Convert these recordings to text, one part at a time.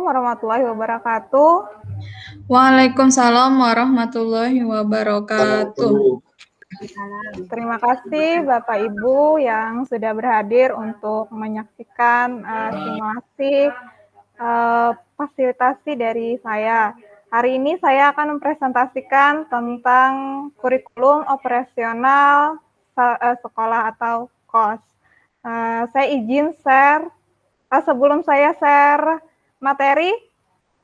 warahmatullahi wabarakatuh. Waalaikumsalam warahmatullahi wabarakatuh. Terima kasih Bapak Ibu yang sudah berhadir untuk menyaksikan simulasi fasilitasi dari saya. Hari ini saya akan mempresentasikan tentang kurikulum operasional sekolah atau KOS. Saya izin share. Sebelum saya share materi,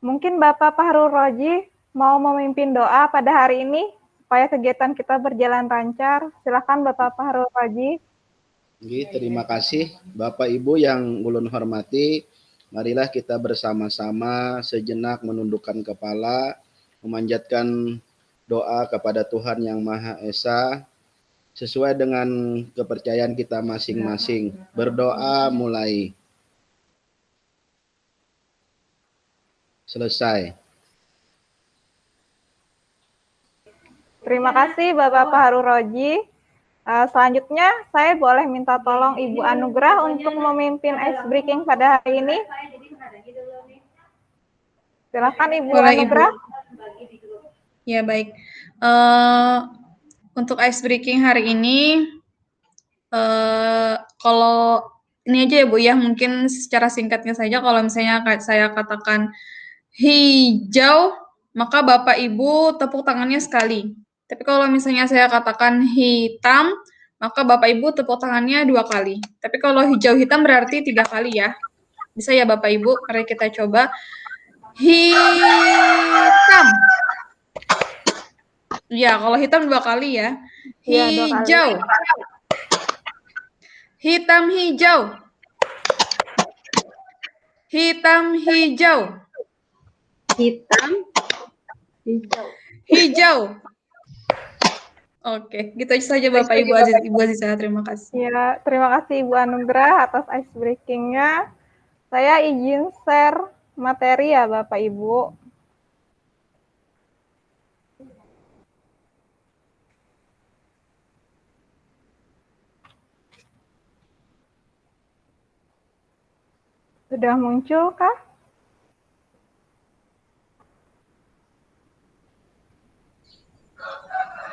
mungkin Bapak Fahrul Roji mau memimpin doa pada hari ini supaya kegiatan kita berjalan lancar. Silakan Bapak Fahrul Roji. Terima kasih Bapak Ibu yang ulun hormati. Marilah kita bersama-sama sejenak menundukkan kepala, memanjatkan doa kepada Tuhan Yang Maha Esa sesuai dengan kepercayaan kita masing-masing. Berdoa mulai. Selesai. Terima kasih Bapak Fahrul Roji. Selanjutnya saya boleh minta tolong Ibu Anugrah untuk memimpin ice breaking pada hari ini. Silakan Ibu Anugrah. Ya baik. Untuk ice breaking hari ini, kalau ini aja ya Bu ya, mungkin secara singkatnya saja kalau misalnya saya katakan hijau, maka Bapak Ibu tepuk tangannya sekali. Tapi kalau misalnya saya katakan hitam, maka Bapak Ibu tepuk tangannya 2 kali. Tapi kalau hijau hitam berarti 3 kali ya. Bisa ya Bapak Ibu? Mari kita coba. Hitam. Ya, kalau hitam 2 kali ya. Hijau. Hitam hijau. Hitam hijau. Hitam hijau. Hijau. Oke, gitu saja Bapak Ibu Aziza, terima kasih. Ya, terima kasih Ibu Anugrah atas ice breaking-nya. Saya izin share materi ya Bapak Ibu. Sudah muncul kah?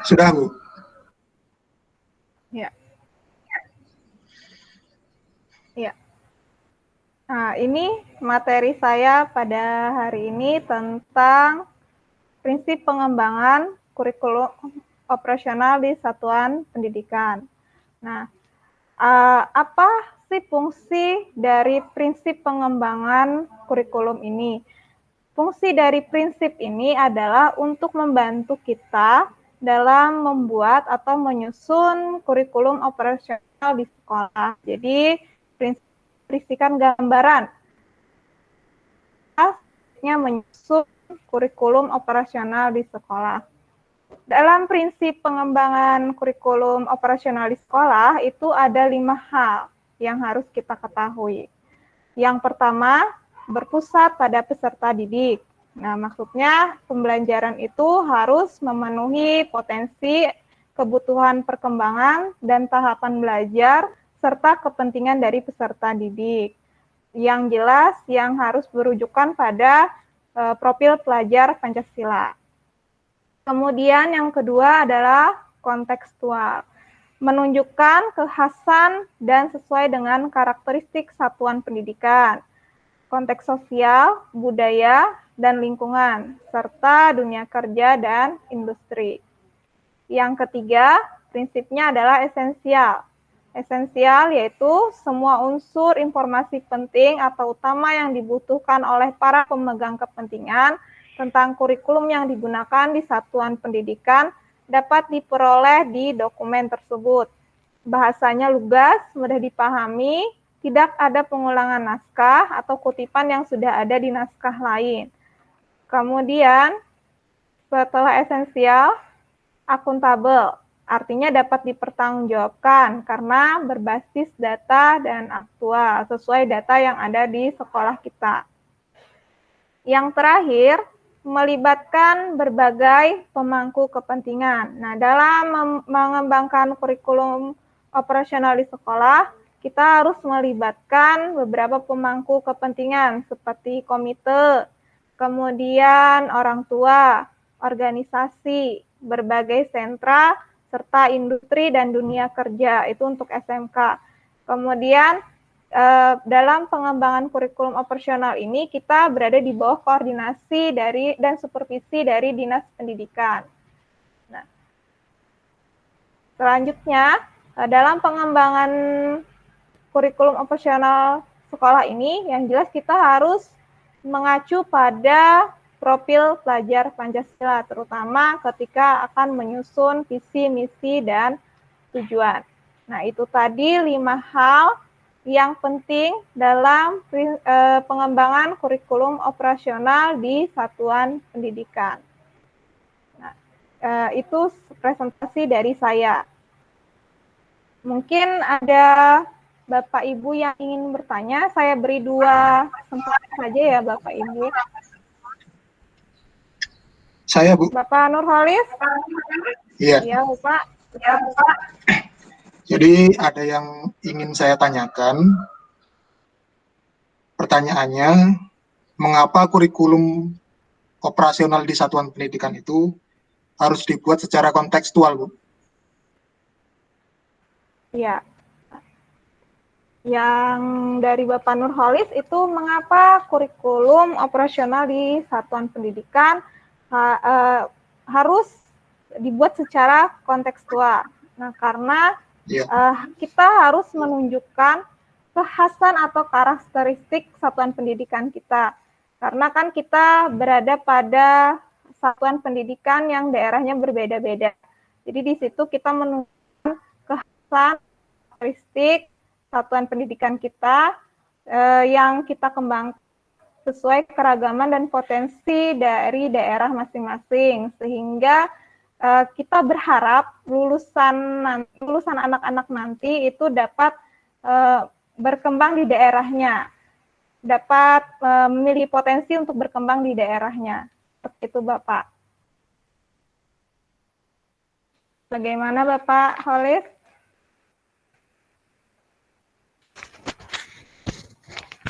Sudah, Bu. Ya. Ya. Nah, ini materi saya pada hari ini tentang prinsip pengembangan kurikulum operasional di satuan pendidikan. Nah, apa sih fungsi dari prinsip pengembangan kurikulum ini? Fungsi dari prinsip ini adalah untuk membantu kita dalam membuat atau menyusun kurikulum operasional di sekolah. Jadi, prinsip berisikan gambaran menyusun kurikulum operasional di sekolah. Dalam prinsip pengembangan kurikulum operasional di sekolah itu ada 5 hal yang harus kita ketahui. Yang pertama, berpusat pada peserta didik. Nah, maksudnya pembelajaran itu harus memenuhi potensi, kebutuhan perkembangan, dan tahapan belajar, serta kepentingan dari peserta didik. Yang jelas, yang harus berujukan pada profil pelajar Pancasila. Kemudian yang kedua adalah kontekstual, menunjukkan kekhasan dan sesuai dengan karakteristik satuan pendidikan, konteks sosial, budaya, dan lingkungan, serta dunia kerja dan industri. Yang ketiga, prinsipnya adalah esensial. Esensial yaitu semua unsur informasi penting atau utama yang dibutuhkan oleh para pemegang kepentingan tentang kurikulum yang digunakan di satuan pendidikan dapat diperoleh di dokumen tersebut. Bahasanya lugas, mudah dipahami, tidak ada pengulangan naskah atau kutipan yang sudah ada di naskah lain. Kemudian, setelah esensial, akuntabel, artinya dapat dipertanggungjawabkan karena berbasis data dan aktual, sesuai data yang ada di sekolah kita. Yang terakhir, melibatkan berbagai pemangku kepentingan. Nah, dalam mengembangkan kurikulum operasional di sekolah, kita harus melibatkan beberapa pemangku kepentingan seperti komite, kemudian orang tua, organisasi, berbagai sentra, serta industri dan dunia kerja, itu untuk SMK. Kemudian dalam pengembangan kurikulum operasional ini kita berada di bawah koordinasi dan supervisi dari Dinas Pendidikan. Nah, selanjutnya, dalam pengembangan kurikulum operasional sekolah ini, yang jelas kita harus mengacu pada profil pelajar Pancasila, terutama ketika akan menyusun visi, misi, dan tujuan. Nah, itu tadi 5 hal yang penting dalam pengembangan kurikulum operasional di satuan pendidikan. Nah, itu presentasi dari saya. Mungkin ada Bapak Ibu yang ingin bertanya, saya beri 2 kesempatan saja ya Bapak Ibu. Saya, Bu. Bapak Nurholis? Iya. Iya, Bapak. Jadi ada yang ingin saya tanyakan. Pertanyaannya, mengapa kurikulum operasional di satuan pendidikan itu harus dibuat secara kontekstual, Bu? Iya. Yang dari Bapak Nurholis itu mengapa kurikulum operasional di satuan pendidikan harus dibuat secara kontekstual. Nah, karena kita harus menunjukkan kekhasan atau karakteristik satuan pendidikan kita. Karena kan kita berada pada satuan pendidikan yang daerahnya berbeda-beda. Jadi di situ kita menunjukkan kekhasan, karakteristik satuan pendidikan kita yang kita kembangkan sesuai keragaman dan potensi dari daerah masing-masing, sehingga kita berharap lulusan anak-anak nanti itu dapat berkembang di daerahnya, dapat memiliki potensi untuk berkembang di daerahnya. Seperti itu, Bapak. Bagaimana, Bapak Holis?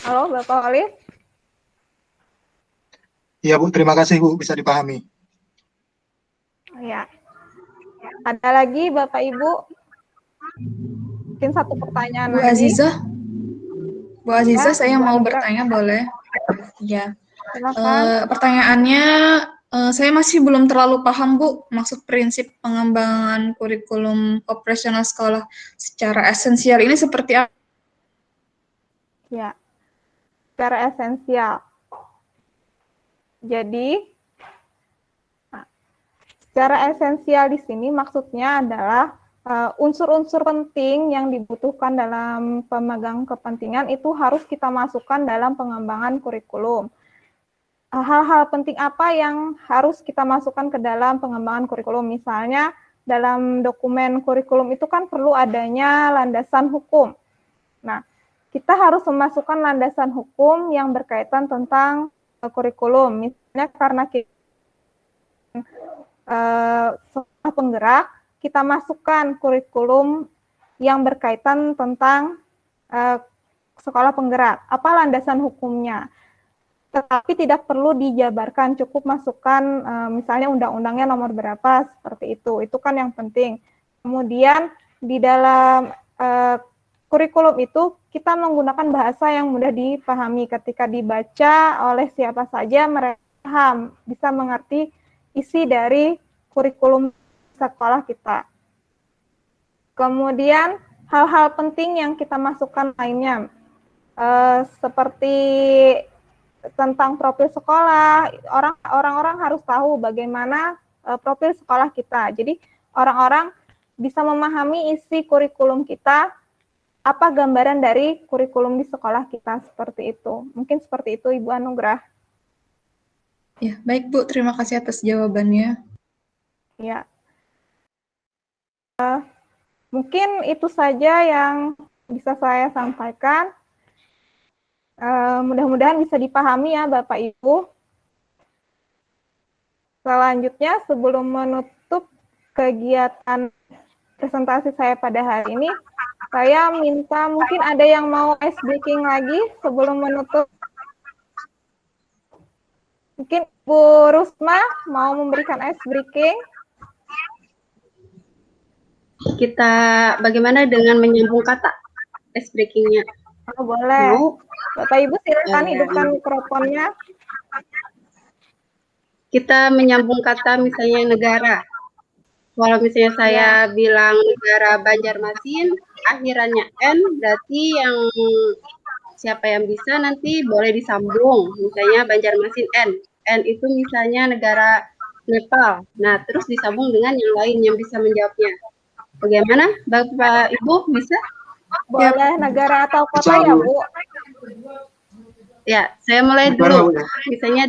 Halo, Bapak Holis? Iya, Bu. Terima kasih, Bu. Bisa dipahami. Ya. Ada lagi, Bapak Ibu? Mungkin satu pertanyaan Bu lagi. Azizah? Bu Azizah, Ya, saya Bu mau Anugrah. bertanya, boleh? Ya. Silakan. Pertanyaannya, saya masih belum terlalu paham, Bu, maksud prinsip pengembangan kurikulum operasional sekolah secara esensial ini seperti apa? Ya, secara esensial. Jadi, secara esensial di sini maksudnya adalah unsur-unsur penting yang dibutuhkan dalam pemegang kepentingan itu harus kita masukkan dalam pengembangan kurikulum. Hal-hal penting apa yang harus kita masukkan ke dalam pengembangan kurikulum? Misalnya, dalam dokumen kurikulum itu kan perlu adanya landasan hukum. Nah, kita harus memasukkan landasan hukum yang berkaitan tentang kurikulum. Misalnya karena kita sekolah penggerak, kita masukkan kurikulum yang berkaitan tentang sekolah penggerak. Apa landasan hukumnya? Tetapi tidak perlu dijabarkan, cukup masukkan misalnya undang-undangnya nomor berapa, seperti itu. Itu kan yang penting. Kemudian di dalam kurikulum itu kita menggunakan bahasa yang mudah dipahami. Ketika dibaca oleh siapa saja mereka paham, bisa mengerti isi dari kurikulum sekolah kita. Kemudian hal-hal penting yang kita masukkan lainnya, seperti tentang profil sekolah, orang-orang harus tahu bagaimana profil sekolah kita. Jadi orang-orang bisa memahami isi kurikulum kita, apa gambaran dari kurikulum di sekolah kita, seperti itu. Mungkin seperti itu, Ibu Anugrah. Ya, baik Bu, terima kasih atas jawabannya. Ya. Mungkin itu saja yang bisa saya sampaikan. Mudah-mudahan bisa dipahami ya Bapak Ibu. Selanjutnya, sebelum menutup kegiatan presentasi saya pada hari ini, Saya minta mungkin ada yang mau ice breaking lagi sebelum menutup. Mungkin Bu Rusma mau memberikan ice breaking. Kita bagaimana dengan menyambung kata ice breaking-nya? Oh, boleh. Mau? Bapak Ibu silakan Ya. hidupkan mikrofonnya. Kita menyambung kata misalnya negara. Kalau misalnya saya bilang negara Banjarmasin, akhirannya N, berarti yang siapa yang bisa nanti boleh disambung. Misalnya Banjarmasin N. N itu misalnya negara Nepal. Nah, terus disambung dengan yang lain yang bisa menjawabnya. Bagaimana, Bapak Ibu bisa? Boleh negara atau kota Bisa, ya, Bu. Bu? Ya, saya mulai Negara, dulu. Bu, ya. Misalnya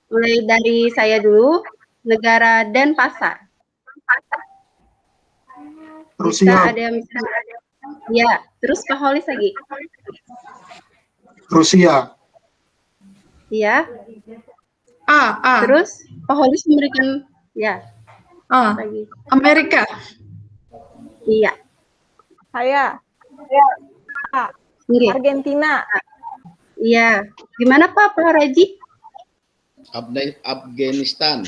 mulai dari saya dulu. Negara Denpasar. Bisa Rusia, ada misalnya. Ya, terus Pak Holis lagi. Rusia, A. Terus Pak Holis memberikan ya A. lagi. Amerika. Iya. Saya. Oke. Argentina. Iya. Gimana Pak Raji? Afghanistan.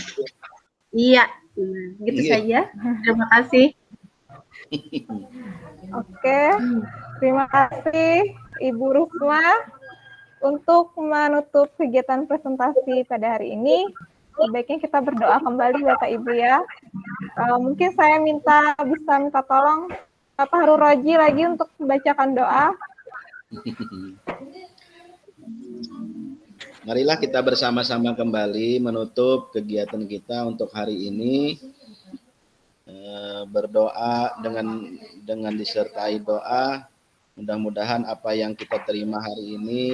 Iya. Nah, gitu Iya. saja. Terima kasih. Oke. Terima kasih Ibu Rusma. Untuk menutup kegiatan presentasi pada hari ini, sebaiknya kita berdoa kembali Bapak Ibu ya. Mungkin saya bisa minta tolong Bapak Harun Roji lagi untuk membacakan doa. Marilah kita bersama-sama kembali menutup kegiatan kita untuk hari ini. Berdoa dengan disertai doa. Mudah-mudahan apa yang kita terima hari ini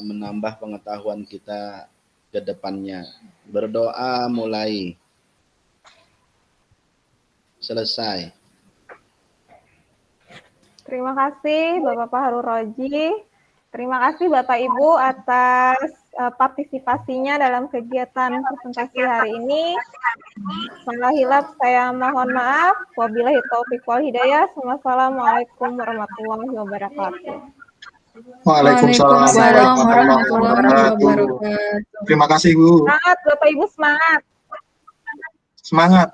menambah pengetahuan kita ke depannya. Berdoa mulai. Selesai. Terima kasih Bapak Harun Roji. Terima kasih Bapak Ibu atas partisipasinya dalam kegiatan presentasi hari ini. Salah hilap saya mohon maaf. Wabillahi taufiq wal hidayah. Wassalamualaikum warahmatullahi wabarakatuh. Waalaikumsalam warahmatullahi wabarakatuh. wabarakatuh. Terima kasih, Bu. Semangat Bapak Ibu, semangat. Semangat.